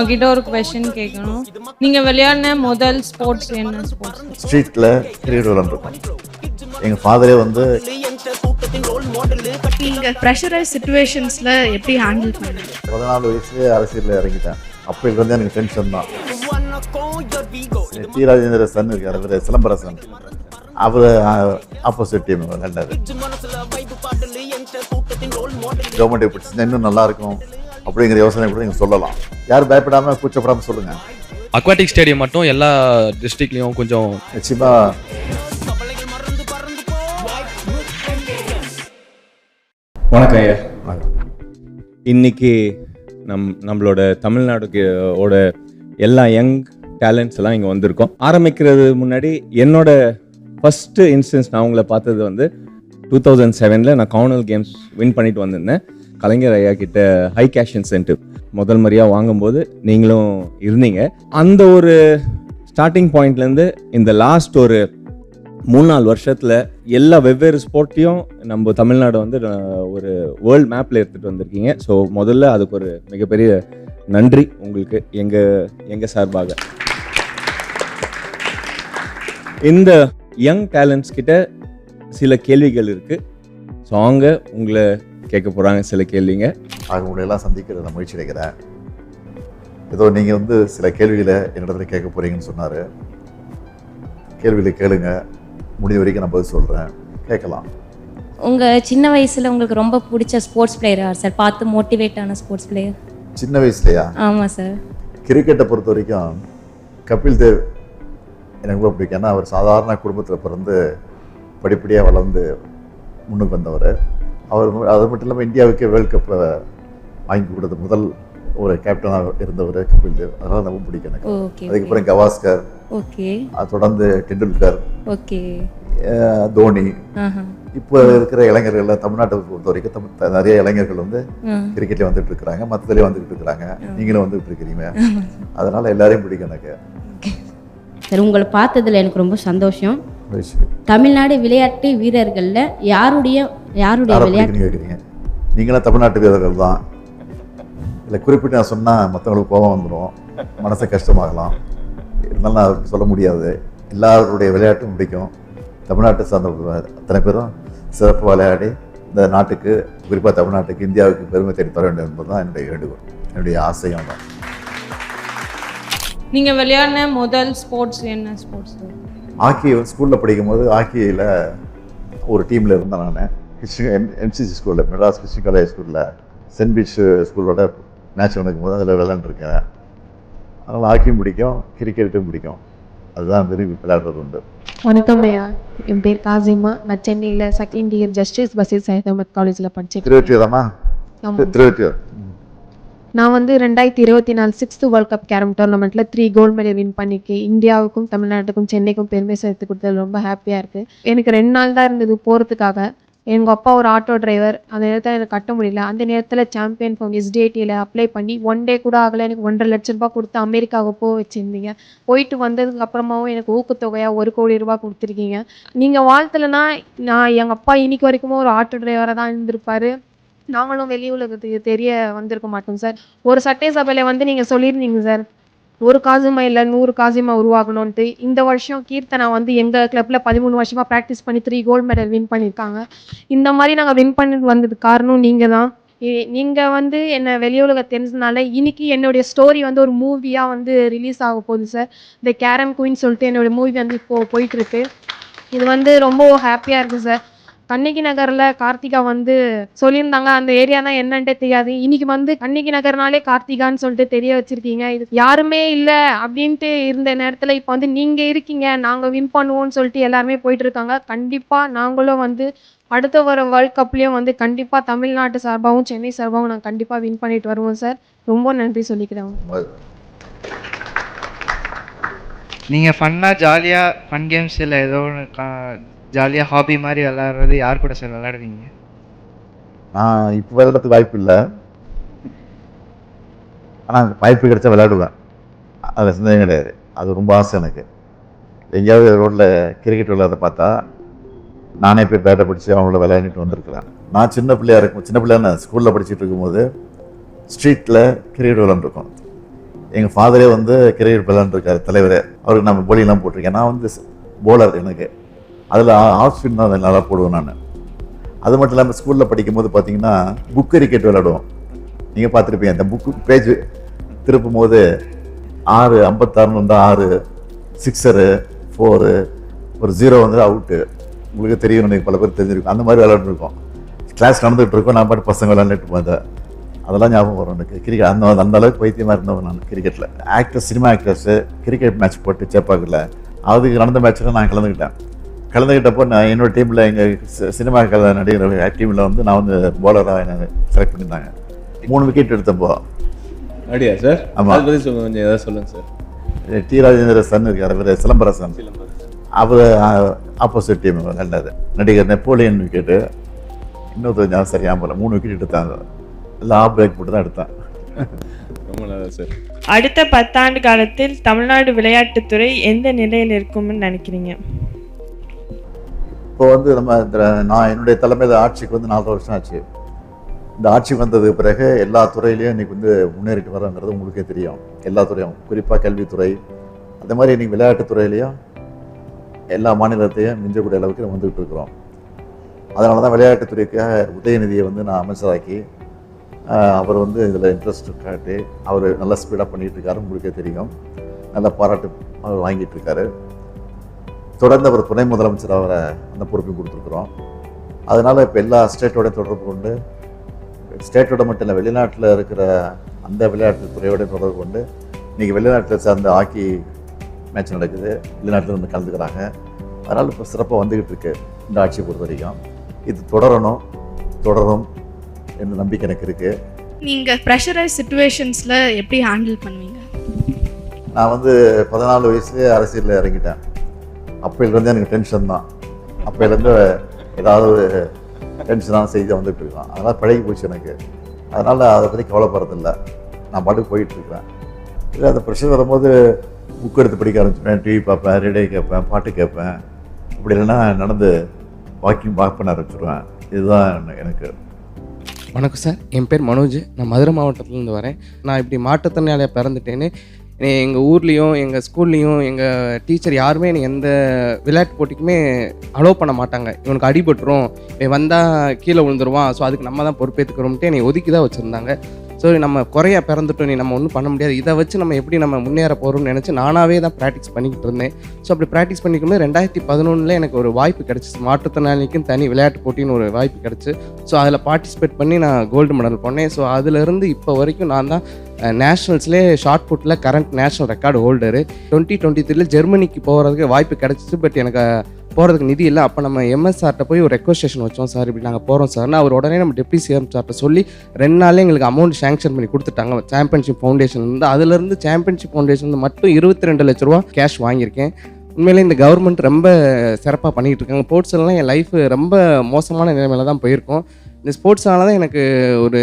உங்ககிட்ட ஒரு கொஸ்டின் கேட்கணும். நீங்க விளையாடின முதல் ஸ்போர்ட்ஸ் என்ன ஸ்போர்ட்ஸ்? ஸ்ட்ரீட்டில் கிரிக்கெட் விளையாண்டுருக்கோம். எங்கள் ஃபாதரே வந்து நீங்கள் ப்ரெஷரைஸ் சுச்சுவேஷன்ஸில் எப்படி ஹேண்டில் பண்ணுங்க? 14 வயசுலேயே அரசியலில் இறங்கிட்டேன். அப்போலேருந்து எனக்கு டென்ஷன் தான். டி ராஜேந்திர சன் இருக்கார், அவர் சிலம்பரசன், அவர் ஆப்போசிட் டீம் விளையாண்டாரு. கவர்மெண்ட் எப்படி செஞ்சால் இன்னும் நல்லா இருக்கும் அப்படிங்கிற யோசனை கூட நீங்கள் சொல்லலாம். யாரும் பயப்படாமல் கூச்சப்படாமல் சொல்லுங்கள். அக்வாட்டிக் ஸ்டேடியம் மட்டும் எல்லா டிஸ்ட்ரிக்ட்லேயும் கொஞ்சம் நிச்சயமாக வணக்கம் ஐயா. இன்னைக்கு நம்மளோட தமிழ்நாடுக்கு எல்லா யங் டேலண்ட்ஸ் எல்லாம் இங்கே வந்திருக்கோம். ஆரம்பிக்கிறது முன்னாடி என்னோட ஃபஸ்ட்டு இன்ஸ்டன்ஸ் நான் உங்களை பார்த்தது வந்து 2007 நான் காமன்வெல்த் கேம்ஸ் வின் பண்ணிட்டு வந்திருந்தேன். கலைஞர் ஐயா கிட்ட ஹை கேஷ் இன்சென்டிவ் முதல் முறையாக வாங்கும்போது நீங்களும் இருந்தீங்க. அந்த ஒரு ஸ்டார்டிங் பாயிண்ட்லேருந்து இந்த லாஸ்ட் ஒரு 3-4 வருஷத்தில் எல்லா வெவ்வேறு ஸ்போர்ட்டையும் நம்ம தமிழ்நாடு வந்து ஒரு வேர்ல்டு மேப்பில் எடுத்துகிட்டு வந்திருக்கீங்க. ஸோ முதல்ல அதுக்கு ஒரு மிகப்பெரிய நன்றி உங்களுக்கு எங்கள் சார்பாக. இந்த யங் டேலண்ட்ஸ் கிட்ட சில கேள்விகள் இருக்குது. ஸோ அவங்க உங்களை கேட்க போகிறாங்க சில கேள்விங்க. உங்களையெல்லாம் சந்திக்கிறத நான் முயற்சி அடைக்கிறேன். ஏதோ நீங்கள் வந்து சில கேள்விகளை என்னிடத்துல கேட்க போகிறீங்கன்னு சொன்னார். கேள்விகளை கேளுங்க, முடிஞ்ச வரைக்கும் நான் பதில் சொல்கிறேன், கேட்கலாம். உங்கள் சின்ன வயசில் உங்களுக்கு ரொம்ப பிடிச்ச ஸ்போர்ட்ஸ் பிளேயர் யார் சார்? பார்த்து மோட்டிவேட் ஆன ஸ்போர்ட்ஸ் பிளேயர் சின்ன வயசுலையா? ஆமாம் சார். கிரிக்கெட்டை பொறுத்த வரைக்கும் கபில் தேவ் எனக்கு ரொம்ப பிடிக்கும். ஏன்னா அவர் சாதாரண குடும்பத்தில் பிறந்து படிப்படியாக வளர்ந்து முன்னுக்கு வந்தவர். அவர் அது மட்டும் இல்லாமல் இந்தியாவுக்கே வேர்ல்டு கப்பை வாங்கி கொடுத்த முதல் ஒரு கேப்டனாக இருந்தவர் கபில் தேவ். அதனால் ரொம்ப பிடிக்கும் எனக்கு. அதுக்கப்புறம் கவாஸ்கர், அது தொடர்ந்து டெண்டுல்கர், தோனி. இப்போ இருக்கிற இளைஞர்கள் தமிழ்நாட்டை பொறுத்த வரைக்கும் நிறைய இளைஞர்கள் வந்து கிரிக்கெட்ல வந்துட்டு இருக்கிறாங்க, மற்றதுலேயே வந்துகிட்டு இருக்கிறாங்க. நீங்களும் வந்துகிட்டு இருக்கிறீங்க. அதனால எல்லாரையும் பிடிக்கும் எனக்கு. சார், உங்களை பார்த்ததில் எனக்கு ரொம்ப சந்தோஷம். தமிழ்நாடு விளையாட்டு வீரர்களில் யாருடைய விளையாட்டு கேட்குறீங்க? நீங்களாம் தமிழ்நாட்டு வீரர்கள் தான். இல்லை குறிப்பிட்டு நான் சொன்னால் மற்றவங்களுக்கு கோபம் வந்துடும், மனசை கஷ்டமாகலாம். இருந்தாலும் நான் சொல்ல முடியாது. எல்லாருடைய விளையாட்டும் பிடிக்கும். தமிழ்நாட்டை சார்ந்த அத்தனை பேரும் சிறப்பு விளையாடி இந்த நாட்டுக்கு, குறிப்பாக தமிழ்நாட்டுக்கு, இந்தியாவுக்கு பெருமை தேடி தர வேண்டும் என்பது தான் என்னுடைய வேண்டுகோள், என்னுடைய ஆசையும் தான். நீங்கள் விளையாடின முதல் ஸ்போர்ட்ஸ் என்ன ஸ்போர்ட்ஸ்? ஹாக்கி ஸ்கூலில் படிக்கும்போது ஹாக்கியில் ஒரு டீமில் இருந்தேன் நான். எம்சிசி ஸ்கூலில், மெட்ராஸ் கிறிஸ்டின் காலேஜ் ஸ்கூலில் சென்ட் பீச் ஸ்கூலோட மேட்ச் நடக்கும்போது அதில் விளையாண்டுருக்கேன். அதனால் ஹாக்கியும் பிடிக்கும், கிரிக்கெட்டும் பிடிக்கும். அதுதான் விரும்பி விளையாடுறது உண்டு. வணக்கம் ஐயா, என் பேர் காசிமா. நான் சென்னையில் second year justice Basheer Sayed Ahmed காலேஜில் படித்தேன். 23 நான் வந்து 2024 6th வேர்ல்ட் கப் கேரம் டோர்னமெண்ட்டில் 3 கோல்டு மெடல் வின் பண்ணிக்கு இந்தியாவுக்கும் தமிழ்நாட்டுக்கும் சென்னைக்கும் பெருமை சேர்த்து கொடுத்தது ரொம்ப ஹாப்பியாக இருக்குது. எனக்கு 2 நாள் தான் இருந்தது போகிறதுக்காக. எங்கள் அப்பா ஒரு ஆட்டோ டிரைவர். அந்த நேரத்தில் எனக்கு கட்ட முடியல. அந்த நேரத்தில் சாம்பியன் ஃபார்ம் SDATயில் அப்ளை பண்ணி 1 டே கூட ஆகலை. எனக்கு 1.5 லட்ச ரூபா கொடுத்து அமெரிக்காவுக்கு போக வச்சுருந்தீங்க. போயிட்டு வந்ததுக்கு அப்புறமாவும் எனக்கு ஊக்கத்தொகையாக 1 கோடி ரூபா கொடுத்துருக்கீங்க. நீங்கள் வாழ்த்தலைன்னா நான் எங்கள் அப்பா இன்னைக்கு வரைக்கும் ஒரு ஆட்டோ டிரைவராக தான் இருந்திருப்பார். நாங்களும் வெளி உலகத்துக்கு தெரிய வந்திருக்க மாட்டோம் சார். ஒரு சட்டசபையில் வந்து நீங்கள் சொல்லியிருந்தீங்க சார், 1 காசிமா இல்லை 100 காசிமா உருவாகணும்ன்ட்டு. இந்த வருஷம் கீர்த்தனா வந்து எங்கள் கிளப்பில் 13 வருஷமாக ப்ராக்டிஸ் பண்ணி 3 கோல்டு மெடல் வின் பண்ணியிருக்காங்க. இந்த மாதிரி நாங்கள் வின் பண்ணிட்டு வந்ததுக்கு காரணம் நீங்கள் தான். நீங்கள் வந்து என்னை வெளி உலக தெரிஞ்சதுனால இன்னைக்கு என்னுடைய ஸ்டோரி வந்து ஒரு மூவியாக வந்து ரிலீஸ் ஆக போகுது சார். த கேரம் குயின் சொல்லிட்டு என்னுடைய மூவி வந்து இப்போது போயிட்டுருக்கு. இது வந்து ரொம்ப ஹாப்பியாக இருக்குது சார். கண்ணகி நகரில் கார்த்திகா வந்து சொல்லியிருந்தாங்க, அந்த ஏரியா தான் என்னன்ட்டே தெரியாது. இன்னைக்கு வந்து கண்ணகி நகர்னாலே கார்த்திகான்னு சொல்லிட்டு தெரிய வச்சிருக்கீங்க. இது யாருமே இல்லை அப்படின்ட்டு இருந்த நேரத்தில் இப்போ வந்து நீங்கள் இருக்கீங்க, நாங்கள் வின் பண்ணுவோம்னு சொல்லிட்டு எல்லாருமே போயிட்டு இருக்காங்க. கண்டிப்பாக நாங்களும் வந்து அடுத்த வர வேர்ல்ட் கப்லேயும் வந்து கண்டிப்பாக தமிழ்நாட்டு சார்பாகவும் சென்னை சார்பாகவும் நாங்கள் கண்டிப்பாக வின் பண்ணிட்டு வருவோம் சார். ரொம்ப நன்றி சொல்லிக்கிறேன். நீங்கள் ஃபன்னாக ஜாலியாக ஃபன் கேம்ஸ் இல்லை ஏதோ ஒன்று ஜாலியாக ஹாபி மாதிரி விளையாடுறது யார் கூட சார் விளையாடுவீங்க? நான் இப்போ விளையாடுறதுக்கு வாய்ப்பு இல்லை, ஆனால் வாய்ப்பு கிடைச்சா விளையாடுவேன். அதில் சந்தேகம் கிடையாது. அது ரொம்ப ஆசை எனக்கு. எங்கேயாவது ரோட்டில் கிரிக்கெட் விளையாட பார்த்தா நானே போய் பேட்டை பிடிச்சி அவங்கள விளையாடிட்டு வந்திருக்கிறேன். நான் சின்ன பிள்ளையாக ஸ்கூலில் படிச்சுட்டு இருக்கும்போது ஸ்ட்ரீட்டில் கிரிக்கெட் விளையாண்டுருக்கோம். எங்கள் ஃபாதரே வந்து கிரிக்கெட் விளையாண்டுருக்காரு தலைவர். அவருக்கு நம்ம போலிங்லாம் போட்டிருக்கேன். நான் வந்து போலர் எனக்கு. அதில் ஆஃப் ஸ்பின் தான் நல்லா போடுவேன் நான். அது மட்டும் இல்லாமல் ஸ்கூலில் படிக்கும்போது பார்த்தீங்கன்னா புக் கிரிக்கெட் விளையாடுவோம். நீங்கள் பார்த்துருப்பீங்க, அந்த புக்கு பேஜ் திருப்பும் போது 6:56 வந்தால் 6 சிக்ஸரு 4 ஒரு 0 வந்து அவுட்டு. உங்களுக்கு தெரியும், எனக்கு பல பேர் தெரிஞ்சிருக்கும். அந்த மாதிரி விளையாண்டுருக்கோம். கிளாஸ் நடந்துகிட்டு இருக்கோம், நான் பாட்டு பசங்க விளையாண்டுட்டு போதேன். அதெல்லாம் ஞாபகம் வரும் எனக்கு. கிரிக்கெட் அந்த அளவுக்கு பைத்தியமாக இருந்தவன் நான் கிரிக்கெட்டில். Actors, cinema actors cricket match போட்டு சேப்பாக்கில் அதுக்கு நடந்த மேட்ச்சில் நான் கலந்துக்கிட்டப்போ நான் என்னோட டீமில் எங்கள் சினிமா நடிகர் டீமில் வந்து நான் வந்து போலராக என்னை செலக்ட் பண்ணியிருந்தாங்க. 3 விக்கெட் எடுத்தப்போ. அப்படியா சார்? ஆமாம். அதை பற்றி கொஞ்சம் ஏதாவது சொல்லுங்கள் சார். டி ராஜேந்திர சன் இருக்கார், அவர் சிலம்பரசன். அவர் ஆப்போசிட் டீம் விளையாண்டாரு. நடிகர் நெப்போலியன் விக்கெட்டு. இன்னொருத்தர் சரியாக போல 3 விக்கெட் எடுத்தாங்க. எல்லாம் ஆஃப் பிரேக் போட்டு தான் எடுத்தேன். ரொம்ப நல்லா சார். அடுத்த 10 ஆண்டு காலத்தில் தமிழ்நாடு விளையாட்டுத்துறை எந்த நிலையில் இருக்கும்னு நினைக்கிறீங்க? இப்போ வந்து நான் என்னுடைய தலைமையில் ஆட்சிக்கு வந்து 4 வருஷம் ஆச்சு. இந்த ஆட்சிக்கு வந்ததுக்கு பிறகு எல்லா துறையிலையும் இன்றைக்கி வந்து முன்னேறிட்டு வரோங்கிறது உங்களுக்கே தெரியும். எல்லா துறையும், குறிப்பாக கல்வித்துறை, அந்த மாதிரி இன்றைக்கி விளையாட்டுத்துறையிலையும் எல்லா மாநிலத்தையும் மிஞ்சக்கூடிய அளவுக்கு நம்ம வந்துக்கிட்டு இருக்கிறோம். அதனால தான் விளையாட்டுத்துறைக்காக உதயநிதியை வந்து நான் அமைச்சராக்கி அவர் வந்து இதில் இன்ட்ரெஸ்ட் காட்டி அவர் நல்லா ஸ்பீடாக பண்ணிகிட்டு இருக்காரு. உங்களுக்கே தெரியும், நல்ல பாராட்டு அவர் வாங்கிட்டு இருக்காரு. தொடர்ந்து அவர் துணை முதலமைச்சர் அவரை அந்த பொறுப்பையும் கொடுத்துருக்குறோம். அதனால் இப்போ எல்லா ஸ்டேட்டோட தொடர்பு கொண்டு, ஸ்டேட்டோட மட்டும் இல்லை, வெளிநாட்டில் இருக்கிற அந்த விளையாட்டு துறையோட தொடர்பு கொண்டு இன்றைக்கி வெளிநாட்டில் சார்ந்த ஹாக்கி மேட்ச் நடக்குது, வெளிநாட்டில் வந்து கலந்துக்கிறாங்க. அதனால் இப்போ சிறப்பாக வந்துக்கிட்டு இருக்கு இந்த ஆட்சியை பொறுத்த வரைக்கும். இது தொடரும் என்ற நம்பிக்கை எனக்கு இருக்குது. நீங்கள் ப்ரெஷரைஸ் சுச்சுவேஷன்ஸில் எப்படி ஹேண்டில் பண்ணுவீங்க? நான் வந்து 14 வயசுலேயே அரசியலில் இறங்கிட்டேன். அப்போலேருந்து எனக்கு டென்ஷன் தான். அப்போலேருந்து ஏதாவது ஒரு டென்ஷனான செய்தி வந்துட்டு இருக்கான். அதனால் பழகி போச்சு எனக்கு. அதனால் அதை பற்றி கவலைப்படுறதில்லை. நான் பாட்டுக்கு போயிட்டுருக்கிறேன். இல்லை அந்த ப்ரெஷர் வரும்போது புக் எடுத்து படிக்க ஆரம்பிச்சுப்பேன், டிவி பார்ப்பேன், ரேடியோ கேட்பேன், பாட்டு கேட்பேன். அப்படி இல்லைன்னா நடந்து வாக்கிங் பண்ண ஆரம்பிச்சிடுவேன். இதுதான் எனக்கு. வணக்கம் சார், என் பேர் மனோஜ். நான் மதுரை மாவட்டத்துலேருந்து வரேன். நான் இப்படி மாற்றுத்திறனாளியாக பிறந்துட்டேன்னு எங்கள் ஊர்லேயும் எங்கள் ஸ்கூல்லேயும் எங்கள் டீச்சர் யாருமே எனக்கு எந்த விளையாட்டு போட்டிக்குமே அலோவ் பண்ண மாட்டாங்க. இவனுக்கு அடிபட்டுரும், இவன் வந்தால் கீழே விழுந்துருவான், ஸோ அதுக்கு நம்ம தான் பொறுப்பேற்றுக்கிறோம்ட்டு என்னை ஒதுக்கி தான் வச்சுருந்தாங்க. ஸோ நம்ம குறையா பிறந்துட்டோம், நீ நம்ம ஒன்றும் பண்ண முடியாது, இதை வச்சு நம்ம எப்படி நம்ம முன்னேற போகிறோம்னு நினச்சி நானாகவே தான் ப்ராக்டிஸ் பண்ணிக்கிட்டு இருந்தேன். ஸோ அப்படி ப்ராக்டிஸ் பண்ணிக்கும்போது 2011 எனக்கு ஒரு வாய்ப்பு கிடச்சிச்சு. மாற்றுத்திறனாளிக்கும் தனி விளையாட்டு போட்டின்னு ஒரு வாய்ப்பு கிடச்சி. ஸோ அதில் பார்ட்டிசிபேட் பண்ணி நான் கோல்டு மெடல் பண்ணேன். ஸோ அதிலிருந்து இப்போ வரைக்கும் நான் தான் நேஷ்னல்ஸ்லேயே ஷார்ட் புட்டில் கரண்ட் நேஷ்னல் ரெக்கார்டு ஹோல்டரு. 2023 ஜெர்மனிக்கு போகிறதுக்கு வாய்ப்பு கிடச்சிச்சு. பட் எனக்கு போகிறதுக்கு நிதி இல்லை. அப்போ நம்ம எம்எஸ்ஆர்ட்ட போய் ஒரு ரெக்வஸ்டேஷன் வச்சோம், சார் இப்படி நாங்கள் போகிறோம் சார்னா அவர் உடனே நம்ம டெப்டி சிஎம் சார்ட்ட சொல்லி 2 நாள்லேயே எங்களுக்கு அமௌண்ட் சேங்ஷன் பண்ணி கொடுத்துட்டாங்க சாம்பியன்ஷிப் ஃபவுண்டேஷன்லேருந்து. அதுலேருந்து சாம்பியன்ஷிப் ஃபவுண்டேஷன் மட்டும் 22 லட்ச ரூபா கேஷ் வாங்கியிருக்கேன். உண்மையிலே இந்த கவர்மெண்ட் ரொம்ப சிறப்பாக பண்ணிகிட்டு இருக்காங்க. ஸ்போர்ட்ஸ்லாம் என் லைஃப் ரொம்ப மோசமான நிலைமையில தான் போயிருக்கோம். இந்த ஸ்போர்ட்ஸால தான் எனக்கு ஒரு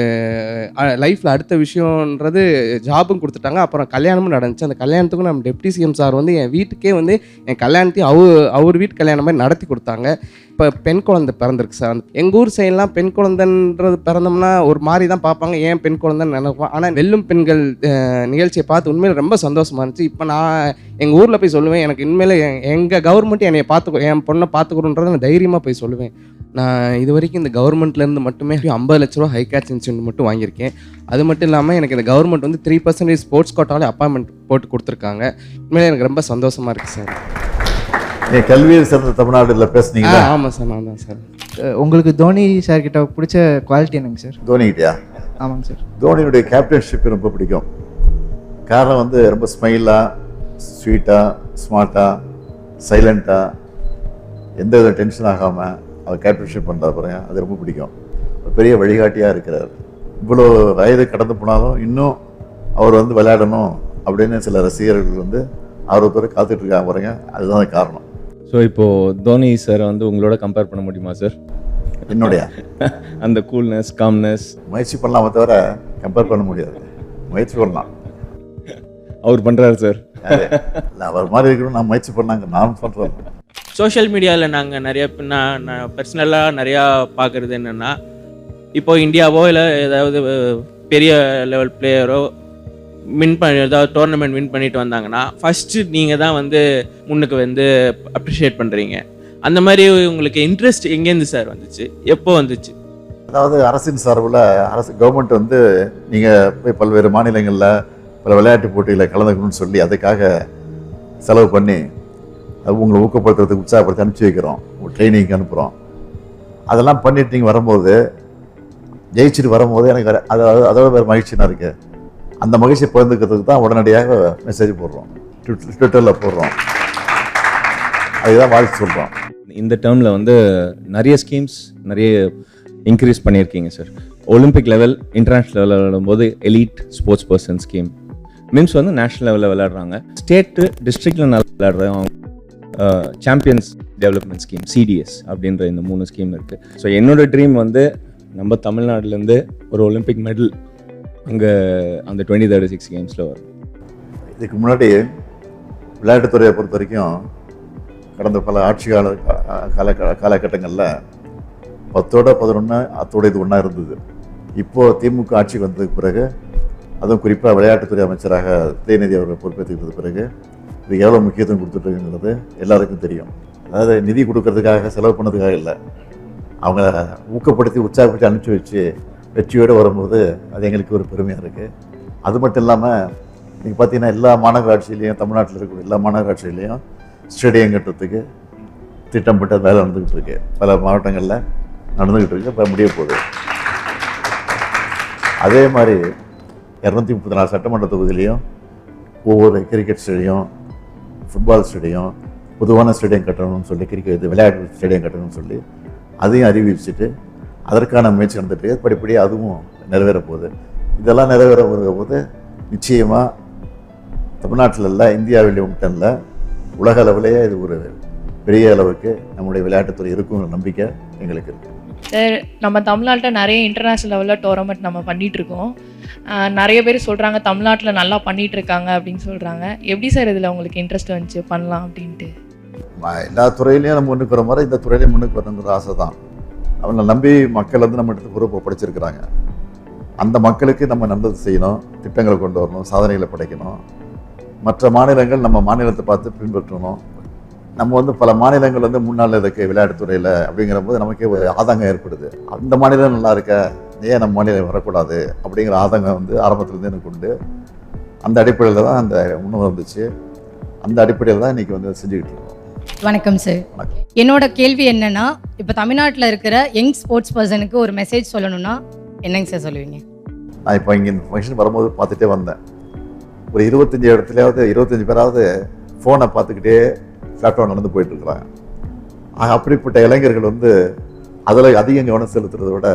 லைஃப்பில் அடுத்த விஷயன்றது ஜாபும் கொடுத்துட்டாங்க. அப்புறம் கல்யாணமும் நடந்துச்சு. அந்த கல்யாணத்துக்கும் நம்ம டெப்டி சிஎம் சார் வந்து என் வீட்டுக்கே வந்து என் கல்யாணத்தையும் அவர் வீட்டு கல்யாணம் மாதிரி நடத்தி கொடுத்தாங்க. இப்போ பெண் குழந்தை பிறந்திருக்கு சார். எங்கள் ஊர் சைட்லாம் பெண் குழந்தைன்றது பிறந்தோம்னா ஒரு மாதிரி தான் பார்ப்பாங்க, ஏன் பெண் குழந்தைன்னு நினைப்போம். ஆனால் வெல்லும் பெண்கள் நிகழ்ச்சியை பார்த்து உண்மையில் ரொம்ப சந்தோஷமாக இருந்துச்சு. இப்போ நான் எங்கள் ஊரில் போய் சொல்லுவேன், எனக்கு உண்மையில் எங்கள் கவர்மெண்ட் என்னை என் பொண்ணை பார்த்துக்கணுன்றதை நான் தைரியமாக போய் சொல்லுவேன். நான் இது வரைக்கும் இந்த கவர்மெண்ட்லேருந்து மட்டுமே 50 லட்ச ரூபா ஹை கேட்ச் இன்சென்டிவ் மட்டும் வாங்கியிருக்கேன். அது மட்டும் இல்லாமல் எனக்கு இந்த கவர்மெண்ட் வந்து 3% ஸ்போர்ட்ஸ் கோட்டாலே அப்பாயின்மெண்ட் போட்டு கொடுத்துருக்காங்க. உண்மையிலே எனக்கு ரொம்ப சந்தோஷமாக இருக்குது சார். கல்வியில் சேர்ந்த தமிழ்நாட்டில் பேசுனீங்க? ஆமாம் சார், நான் தான் சார். உங்களுக்கு தோனி சார் கிட்ட பிடிச்ச குவாலிட்டி என்னங்க சார்? தோனிக்கிட்டயா? ஆமாங்க சார். தோனியுடைய கேப்டன்ஷிப் ரொம்ப பிடிக்கும். காரணம் வந்து ரொம்ப ஸ்மைலாக, ஸ்வீட்டாக, ஸ்மார்ட்டாக, சைலண்ட்டாக, எந்த வித டென்ஷன் ஆகாமல் அவர் கேப்டன்ஷிப் பண்ணுறாரு பாருங்க, அது ரொம்ப பிடிக்கும். பெரிய வழிகாட்டியாக இருக்கிறார். இவ்வளோ வயது கடந்து போனாலும் இன்னும் அவர் வந்து விளையாடணும் அப்படின்னு சில ரசிகர்கள் வந்து ஆர்வத்தோடு காத்துட்ருக்காங்க பாருங்க, அதுதான் காரணம். ஸோ இப்போது தோனி சார் வந்து உங்களோட கம்பேர் பண்ண முடியுமா சார்? என்னுடைய அந்த கூல்னஸ், காம்னஸ் முயற்சி பண்ணலாமே தவிர கம்பேர் பண்ண முடியாது. முயற்சி பண்ணலாம், அவர் பண்ணுறாரு சார். இல்லை அவர் மாதிரி இருக்கணும், நான் முயற்சி பண்ணாங்க, நான் பண்ணுறேன். சோஷியல் மீடியாவில் நாங்கள் நிறைய நான் பர்சனலாக நிறையா பார்க்குறது என்னென்னா, இப்போது இந்தியாவோ இல்லை ஏதாவது பெரிய லெவல் பிளேயரோ ஏதாவது டோர்னமெண்ட் வின் பண்ணிட்டு வந்தாங்கன்னா ஃபஸ்ட்டு நீங்கள் தான் வந்து முன்னுக்கு வந்து அப்ரிஷியேட் பண்ணுறீங்க. அந்த மாதிரி உங்களுக்கு இன்ட்ரெஸ்ட் எங்கேருந்து சார் வந்துச்சு, எப்போ வந்துச்சு? அதாவது அரசின் சார்பில் கவர்மெண்ட் வந்து நீங்கள் போய் பல்வேறு மாநிலங்களில் பல விளையாட்டு போட்டிகளில் கலந்துக்கணும்னு சொல்லி அதுக்காக செலவு பண்ணி அது உங்களை ஊக்கப்படுத்துறதுக்கு உற்சாகப்படுத்தி அனுப்பிச்சி வைக்கிறோம், ட்ரைனிங்க்கு அனுப்புகிறோம். அதெல்லாம் பண்ணிட்டு நீங்கள் வரும்போது ஜெயிச்சுட்டு வரும்போது எனக்கு அதோட வேறு மகிழ்ச்சினா இருக்குது. அந்த மகிழ்ச்சியை பகிர்ந்துக்கிறதுக்கு தான் உடனடியாக மெசேஜ் போடுறோம், ட்விட்டரில் போடுறோம், அதுதான் வாழ்த்து சொல்கிறோம். இந்த டேர்மில் வந்து நிறைய ஸ்கீம்ஸ் நிறைய இன்க்ரீஸ் பண்ணியிருக்கீங்க சார். ஒலிம்பிக் லெவல், இன்டர்நேஷ்னல் லெவலில் விளையாடும்போது elite sports person scheme, means வந்து நேஷ்னல் லெவலில் விளையாடுறாங்க, ஸ்டேட்டு டிஸ்ட்ரிக்டில் நல்லா விளையாடுறவங்க சாம்பியன்ஸ் டெவலப்மெண்ட் ஸ்கீம் CDS அப்படின்ற இந்த 3 ஸ்கீம் இருக்குது. ஸோ என்னோட ட்ரீம் வந்து நம்ம தமிழ்நாட்டிலேருந்து ஒரு ஒலிம்பிக் மெடல் அங்கே அந்த 2036 கேம்ஸில் வரும். இதுக்கு முன்னாடி விளையாட்டுத்துறையை பொறுத்த வரைக்கும் கடந்த பல ஆட்சி காலகட்டங்களில் 10ஓட 11 அத்தோட இது ஒன்றா இருந்தது. இப்போது திமுக ஆட்சிக்கு வந்ததுக்கு பிறகு, அதுவும் குறிப்பாக விளையாட்டுத்துறை அமைச்சராக உதயநிதி அவர்கள் பொறுப்பேற்றுக்கிட்ட பிறகு இதுக்கு எவ்வளோ முக்கியத்துவம் கொடுத்துட்ருக்குங்கிறது எல்லாருக்கும் தெரியும். அதாவது நிதி கொடுக்கறதுக்காக, செலவு பண்ணதுக்காக இல்லை, அவங்க ஊக்கப்படுத்தி உற்சாகப்படுத்தி அனுப்பிச்சி வச்சு வெற்றியோடு வரும்போது அது எங்களுக்கு ஒரு பெருமையாக இருக்குது. அது மட்டும் இல்லாமல் நீங்கள் பார்த்தீங்கன்னா எல்லா மாநகராட்சியிலையும், தமிழ்நாட்டில் இருக்கக்கூடிய எல்லா மாநகராட்சியிலையும் ஸ்டேடியம் கட்டுறதுக்கு திட்டமிட்ட வேலை நடந்துக்கிட்டு இருக்கு. பல மாவட்டங்களில் நடந்துக்கிட்டு இருக்கு, இப்போ முடிய போகுது. அதே மாதிரி 234 சட்டமன்ற தொகுதியிலையும் ஒவ்வொரு கிரிக்கெட் ஸ்டேடியம், ஃபுட்பால் ஸ்டேடியம், பொதுவான ஸ்டேடியம் கட்டணும்னு சொல்லி, கிரிக்கெட் விளையாட்டு ஸ்டேடியம் கட்டணும்னு சொல்லி அதையும் அறிவிச்சுட்டு அதற்கான முயற்சி நடந்துட்டு படிப்படியாக அதுவும் நிறைவேற போகுது. இதெல்லாம் நிறைவேற போது நிச்சயமாக தமிழ்நாட்டில் இல்லை, இந்தியாவிலே மட்டும் இல்லை, உலக அளவிலேயே இது ஒரு பெரிய அளவுக்கு நம்முடைய விளையாட்டுத்துறை இருக்குங்கிற நம்பிக்கை எங்களுக்கு இருக்குது. சார், நம்ம தமிழ்நாட்டில் நிறைய இன்டர்நேஷ்னல் லெவலில் டோர்னமெண்ட் நம்ம பண்ணிகிட்ருக்கோம். நிறைய பேர் சொல்கிறாங்க தமிழ்நாட்டில் நல்லா பண்ணிகிட்ருக்காங்க அப்படின்னு சொல்கிறாங்க. எப்படி சார் இதில் உங்களுக்கு இன்ட்ரெஸ்ட் வந்துச்சு பண்ணலாம் அப்படின்ட்டு? எல்லா துறையிலையும் நம்ம முன்னுக்கு வர மாதிரி இந்த துறையிலையும் முன்னுக்கு வரணுங்கிற ஆசை தான். அவங்களை நம்பி மக்கள் வந்து நம்ம இடத்துக்கு பொறுப்பை படைச்சிருக்கிறாங்க. அந்த மக்களுக்கு நம்ம நல்லது செய்யணும், திட்டங்களை கொண்டு வரணும், சாதனைகளை படைக்கணும். மற்ற மாநிலங்கள் நம்ம மாநிலத்தை பார்த்து பின்பற்றணும். நம்ம வந்து பல மாநிலங்கள் வந்து முன்னால் இருக்க விளையாட்டுத்துறையில் அப்படிங்கிற போது நமக்கே ஒரு ஆதங்கம் ஏற்படுது. அந்த மாநிலம் நல்லா இருக்க, ஏன் நம்ம மாநிலம் வரக்கூடாது அப்படிங்கிற ஆதங்கம் வந்து ஆரம்பத்துலேருந்து எனக்கு உண்டு. அந்த அடிப்படையில் தான் அந்த உணவு வந்துச்சு. அந்த அடிப்படையில் தான் இன்றைக்கி வந்து செஞ்சுக்கிட்டு இருக்கோம். வணக்கம் சார். என்னோட கேள்வி என்னன்னா, இப்போ தமிழ்நாட்டில் இருக்கிற யங் ஸ்போர்ட்ஸ் பர்சனுக்கு ஒரு மெசேஜ் சொல்லணும்னா என்னங்க சார் சொல்லுவீங்க? நான் இப்போ இங்கே இந்த ஃபங்க்ஷன் வரும்போது பார்த்துட்டே வந்தேன். ஒரு 25 இடத்துலையாவது 25 பேராவது ஃபோனை பார்த்துக்கிட்டே பிளாட்ஃபார்ம் நடந்து போயிட்டுருக்குறாங்க. அப்படிப்பட்ட இளைஞர்கள் வந்து அதில் அதிகம் கவனம் செலுத்துறதை விட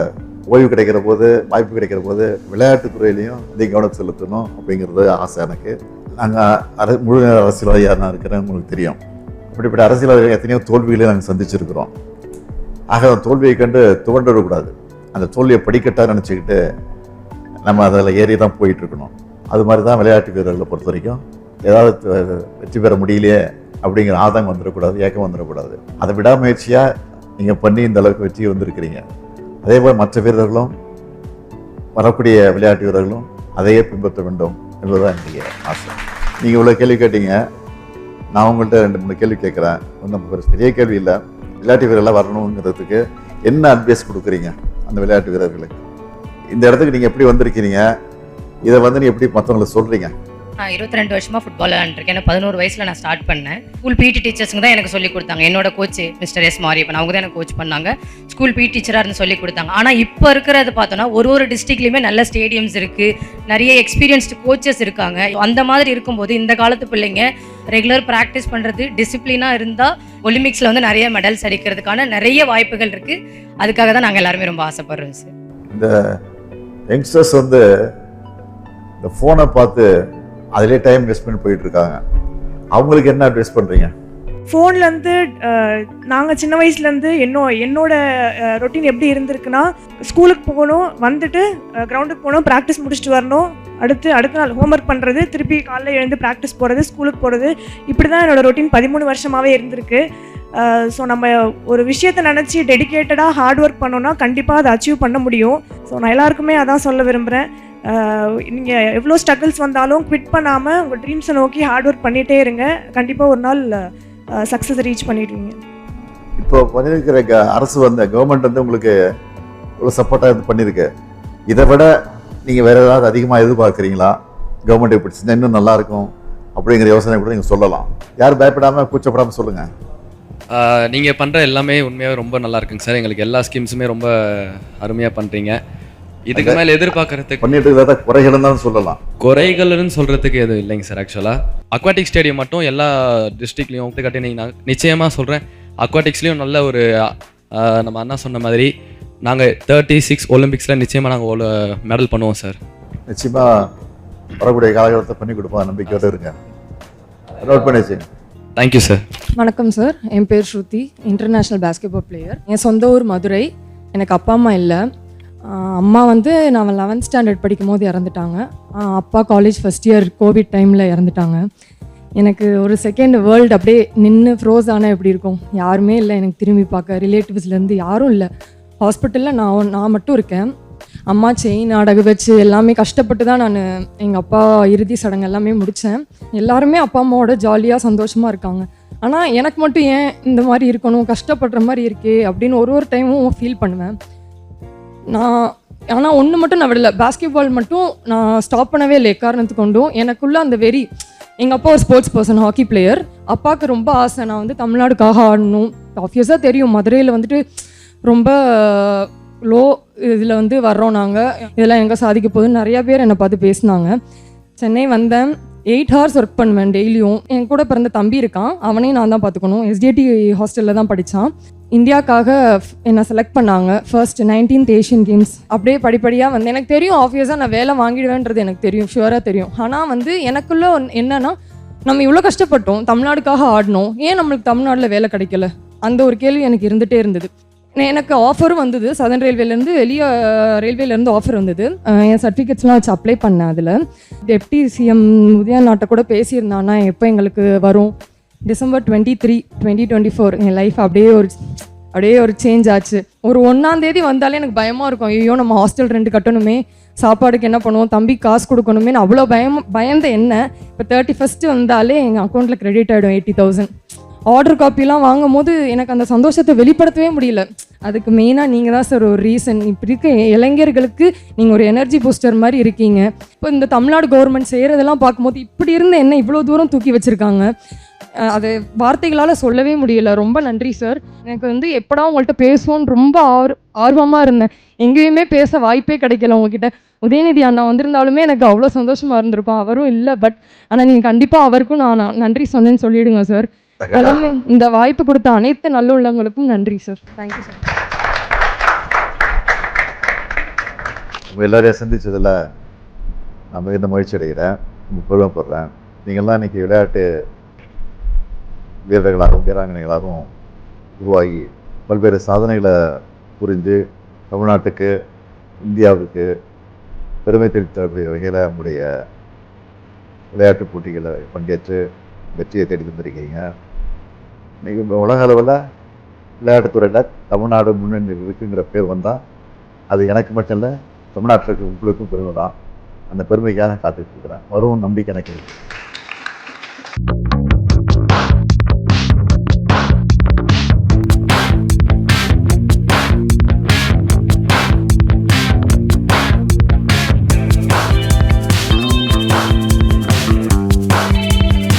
ஓய்வு கிடைக்கிற போது, வாய்ப்பு கிடைக்கிற போது விளையாட்டுத்துறையிலையும் அதிக கவனம் செலுத்தணும் அப்படிங்கிறது ஆசை எனக்கு. நாங்கள் முழு அரசியல்வாதியாக நான் இருக்கிறேன், உங்களுக்கு தெரியும். அப்படிப்பட்ட அரசியல்வாதிகள் எத்தனையோ தோல்விகளை நாங்கள் சந்திச்சிருக்கிறோம். ஆக அந்த தோல்வியை கண்டு துவண்டு விடக்கூடாது. அந்த தோல்வியை படிக்கட்டாக நினச்சிக்கிட்டு நம்ம அதில் ஏறி தான் போயிட்டுருக்கணும். அது மாதிரி தான் விளையாட்டு வீரர்களை பொறுத்த வரைக்கும் ஏதாவது வெற்றி பெற முடியலையே அப்படிங்கிற ஆதங்கம் வந்துடக்கூடாது, ஏக்கம் வந்துடக்கூடாது. அதை விடாமுயற்சியாக நீங்கள் பண்ணி இந்த அளவுக்கு வெற்றி வந்திருக்கிறீங்க. அதே போல் மற்ற வீரர்களும், வரக்கூடிய விளையாட்டு வீரர்களும் அதையே பின்பற்ற வேண்டும் என்பதுதான் என்னுடைய ஆசை. நீங்கள் இவ்வளோ கேள்வி கேட்டீங்க, நான் உங்கள்கிட்ட 2-3 கேள்வி கேட்குறேன். ஒன்றும் பெரிய கேள்வி இல்லை. விளையாட்டு வீரர்களாக வரணுங்கிறதுக்கு என்ன அட்வைஸ் கொடுக்குறீங்க அந்த விளையாட்டு வீரர்களுக்கு? இந்த இடத்துக்கு நீங்கள் எப்படி வந்திருக்கிறீங்க, இதை வந்து நீ எப்படி மற்றவங்களுக்கு சொல்கிறீங்க? நான் 22 வருஷமாக ஃபுட்பால் விளையாண்டுருக்கேன். எனக்கு 11 வயசில் நான் ஸ்டார்ட் பண்ணேன். ஸ்கூல் பிடி டீச்சர்ஸுங்க தான் எனக்கு சொல்லிக் கொடுத்தாங்க. என்னோட கோச் மிஸ்டர் எஸ் மாரியப்பன், அவங்க தான் எனக்கு கோச் பண்ணாங்க. ஸ்கூல் பிடி டீச்சராக இருந்து சொல்லிக் கொடுத்தாங்க. ஆனால் இப்போ இருக்கிறது பார்த்தோன்னா ஒரு டிஸ்ட்ரிக்ட்லேயுமே நல்ல ஸ்டேடியம்ஸ் இருக்குது, நிறைய எக்ஸ்பீரியன்ஸ்டு கோச்சஸ் இருக்காங்க. அந்த மாதிரி இருக்கும்போது இந்த காலத்து பிள்ளைங்க ரெகுலர் ப்ராக்டிஸ் பண்ணுறது, டிசிப்ளினாக இருந்தால் ஒலிம்பிக்ஸில் வந்து நிறைய மெடல்ஸ் அடிக்கிறதுக்கான நிறைய வாய்ப்புகள் இருக்குது. அதுக்காக தான் நாங்கள் எல்லாருமே ரொம்ப ஆசைப்படுறோம் சார். இந்த யங்ஸ்டர்ஸ் வந்து இந்த ஃபோனை பார்த்து அதிலே டைம் வேஸ்ட் பண்ணி போயிட்டு இருக்காங்க. அவங்களுக்கு என்ன அட்வைஸ் பண்ணுறீங்க? ஃபோன்லேருந்து நாங்கள் சின்ன வயசுலேருந்து என்னோட ரொட்டீன் எப்படி இருந்திருக்குன்னா, ஸ்கூலுக்கு போகணும், வந்துட்டு கிரவுண்டுக்கு போகணும், ப்ராக்டிஸ் முடிச்சுட்டு வரணும், அடுத்த நாள் ஹோம்ஒர்க் பண்ணுறது, திருப்பி காலைல எழுந்து ப்ராக்டிஸ் போகிறது, ஸ்கூலுக்கு போகிறது, இப்படி தான் என்னோடய ரொட்டீன் 13 வருஷமாகவே இருந்திருக்கு. ஸோ நம்ம ஒரு விஷயத்தை நினச்சி டெடிக்கேட்டடாக ஹார்ட் ஒர்க் பண்ணோன்னா கண்டிப்பாக அதை அச்சீவ் பண்ண முடியும். ஸோ நான் எல்லாருக்குமே அதான் சொல்ல விரும்புகிறேன். நீங்கள் எவ்வளோ ஸ்ட்ரகிள்ஸ் வந்தாலும் குவிட் பண்ணாமல் உங்கள் ட்ரீம்ஸை நோக்கி ஹார்ட் ஒர்க் பண்ணிகிட்டே இருங்க. கண்டிப்பாக ஒரு நாள் சக்ஸஸ் ரீச் பண்ணிடுவீங்க. இப்போ பண்ணியிருக்கிற அரசு கவர்மெண்ட் உங்களுக்கு இவ்வளோ சப்போர்ட்டாக பண்ணியிருக்கு. இதை விட நீங்கள் வேறு ஏதாவது அதிகமாக எதிர்பார்க்குறீங்களா? கவர்மெண்ட் எப்படி செஞ்சால் இன்னும் நல்லாயிருக்கும் அப்படிங்கிற யோசனை கூட நீங்கள் சொல்லலாம். யாரும் பயப்படாமல் கூச்சப்படாமல் சொல்லுங்கள். நீங்கள் பண்ணுற எல்லாமே உண்மையாக ரொம்ப நல்லா இருக்குங்க சார். எங்களுக்கு எல்லா ஸ்கீம்ஸுமே ரொம்ப அருமையாக பண்ணுறீங்க. இதுக்கு மேலே எதிர்பார்க்கறதுக்கு பண்ணிட்டு இருக்கிறத குறைகள் தான் சொல்லலாம். குறைகள்னு சொல்கிறதுக்கு எதுவும் இல்லைங்க சார். ஆக்சுவலாக அக்வாட்டிக் ஸ்டேடியம் மட்டும் எல்லா டிஸ்ட்ரிக்ட்லேயும் கட்டி நான் நிச்சயமாக சொல்கிறேன், அக்வாட்டிக்ஸ்லேயும் நல்ல ஒரு நம்ம அண்ணா சொன்ன மாதிரி நாங்கள் 36 ஒலிம்பிக்ஸில் நிச்சயமாக நாங்கள் மெடல் பண்ணுவோம் சார். நிச்சயமாக வரக்கூடிய காலகட்டத்தை பண்ணி கொடுப்போம், நம்பிக்கையோடு இருங்க. நோட் பண்ணி வச்சுங்க. Thank you sir. வணக்கம் சார், என் பேர் ஸ்ருதி, இன்டர்நேஷ்னல் பேஸ்கெட்பால் பிளேயர். என் சொந்த ஊர் மதுரை. எனக்கு அப்பா அம்மா இல்லை. அம்மா நான் 11th ஸ்டாண்டர்ட் படிக்கும் போது இறந்துட்டாங்க. அப்பா காலேஜ் ஃபஸ்ட் இயர் கோவிட் டைமில் இறந்துட்டாங்க. எனக்கு ஒரு செகண்ட் வேர்ல்டு அப்படியே நின்று ஃப்ரோஸ் ஆனால் எப்படி இருக்கும்? யாருமே இல்லை எனக்கு திரும்பி பார்க்க, ரிலேட்டிவ்ஸ்லேருந்து யாரும் இல்லை. ஹாஸ்பிட்டலில் நான் மட்டும் இருக்கேன். அம்மா செயின் அடகு வச்சு எல்லாமே கஷ்டப்பட்டு தான் நான் எங்கள் அப்பா இறுதி சடங்கு எல்லாமே முடித்தேன். எல்லாருமே அப்பா அம்மாவோட ஜாலியாக சந்தோஷமாக இருக்காங்க. ஆனால் எனக்கு மட்டும் ஏன் இந்த மாதிரி இருக்கணும், கஷ்டப்படுற மாதிரி இருக்கே அப்படின்னு ஒரு டைமும் ஃபீல் பண்ணுவேன். ஆனால் ஒன்று மட்டும் நான் விடலை, பாஸ்கெட்பால் மட்டும் நான் ஸ்டாப் பண்ணவே இல்லை எக்காரணத்துக்கு கொண்டும். எனக்குள்ளே அந்த வெறி, எங்கள் அப்பா ஒரு ஸ்போர்ட்ஸ் பர்சன், ஹாக்கி பிளேயர். அப்பாவுக்கு ரொம்ப ஆசை நான் தமிழ்நாடுக்காக ஆடணும். ஆப்வியஸாக தெரியும் மதுரையில் ரொம்ப லோ இதில் வர்றோம் நாங்கள், இதெல்லாம் எங்கே சாதிக்க போகுதுன்னு நிறையா பேர் என்னை பார்த்து பேசினாங்க. சென்னை வந்தேன். 8 hours ஒர்க் பண்ணுவேன் டெய்லியும். என் கூட பிறந்த தம்பி இருக்கான், அவனையும் நான் தான் பார்த்துக்கணும். SDT ஹாஸ்டலில் தான் படித்தான். இந்தியாவுக்காக என்னை செலக்ட் பண்ணாங்க ஃபர்ஸ்ட் 19th ஏஷியன் கேம்ஸ். அப்படியே படிப்படியாக எனக்கு தெரியும் ஆப்வியஸாக நான் வேலை வாங்கிடுவேன்றது எனக்கு தெரியும், ஷுவராக தெரியும். ஆனால் எனக்குள்ளே என்னென்னா, நம்ம இவ்வளோ கஷ்டப்பட்டோம், தமிழ்நாடுக்காக ஆடணும், ஏன் நம்மளுக்கு தமிழ்நாட்டில் வேலை கிடைக்கல? அந்த ஒரு கேள்வி எனக்கு இருந்துகிட்டே இருந்தது. எனக்கு ஆஃபரும் வந்தது, சதர்ன் ரயில்வேலேருந்து வெளியே ரயில்வேலேருந்து ஆஃபர் வந்தது. என் சர்டிஃபிகேட்ஸ்லாம் வச்சு அப்ளை பண்ணேன். அதில் டெப்டி சிஎம் உதயநாட்டை கூட பேசியிருந்தான்னா எப்போ எங்களுக்கு வரும். டிசம்பர் 23, 2024 என் லைஃப் அப்படியே ஒரு சேஞ்ச் ஆச்சு. ஒரு 1ஆம் தேதி வந்தாலே எனக்கு பயமாக இருக்கும். ஐயோ நம்ம ஹாஸ்டல் ரெண்ட் கட்டணுமே, சாப்பாடுக்கு என்ன பண்ணுவோம், தம்பி காசு கொடுக்கணுமே, அவ்வளோ பயந்த என்ன. இப்போ 31st வந்தாலே எங்கள் அக்கௌண்ட்டில் கிரெடிட் ஆகிடும் 80,000. ஆர்டர் காப்பிலாம் வாங்கும் போது எனக்கு அந்த சந்தோஷத்தை வெளிப்படுத்தவே முடியல. அதுக்கு மெயினாக நீங்கள் தான் சார் ஒரு ரீசன். இப்படி இருக்க இளைஞர்களுக்கு நீங்கள் ஒரு எனர்ஜி பூஸ்டர் மாதிரி இருக்கீங்க. இப்போ இந்த தமிழ்நாடு கவர்மெண்ட் செய்கிறதெல்லாம் பார்க்கும்போது இப்படி இருந்த என்ன இவ்வளோ தூரம் தூக்கி வச்சுருக்காங்க, அது வார்த்தைகளால் சொல்லவே முடியல. ரொம்ப நன்றி சார். எனக்கு எப்படா உங்கள்கிட்ட பேசுவோன்னு ரொம்ப ஆர்வமாக இருந்தேன். எங்கேயுமே பேச வாய்ப்பே கிடைக்கல உங்ககிட்ட. உதயநிதி அண்ணா வந்திருந்தாலுமே எனக்கு அவ்வளோ சந்தோஷமாக இருந்திருக்கும். அவரும் இல்லை, பட் ஆனால் நீங்கள் கண்டிப்பாக அவருக்கும் நான் நன்றி சொன்னேன்னு சொல்லிவிடுங்க சார். எல்லாமே இந்த வாய்ப்பு கொடுத்த அனைத்து நல்ல உள்ளவங்களுக்கும் நன்றி சார். Thank you sir. உங்கள் எல்லாரையும் சந்தித்ததில் நான் மிகுந்த மகிழ்ச்சி அடைகிறேன், பெருமைப்படுறேன். நீங்கள்லாம் இன்றைக்கி விளையாட்டு வீரர்களாகவும் வீராங்கனைகளாகவும் உருவாகி பல்வேறு சாதனைகளை புரிந்து தமிழ்நாட்டுக்கு, இந்தியாவுக்கு பெருமை தெரிவித்தக்கூடிய வகையில் நம்முடைய விளையாட்டு போட்டிகளை பங்கேற்று வெற்றியை தேடி தந்திருக்கீங்க. நீங்கள் உலக அளவில் விளையாட்டுத்துறையில் தமிழ்நாடு முன்னணி இருக்குங்கிற பேர் வந்தால் அது எனக்கு மட்டும் இல்லை, தமிழ்நாட்டில் உங்களுக்கும் பெருமை தான். அந்த பெருமைக்காக காத்துட்டு இருக்கிறேன். வரும் நம்பிக்கை எனக்கு இருக்குது.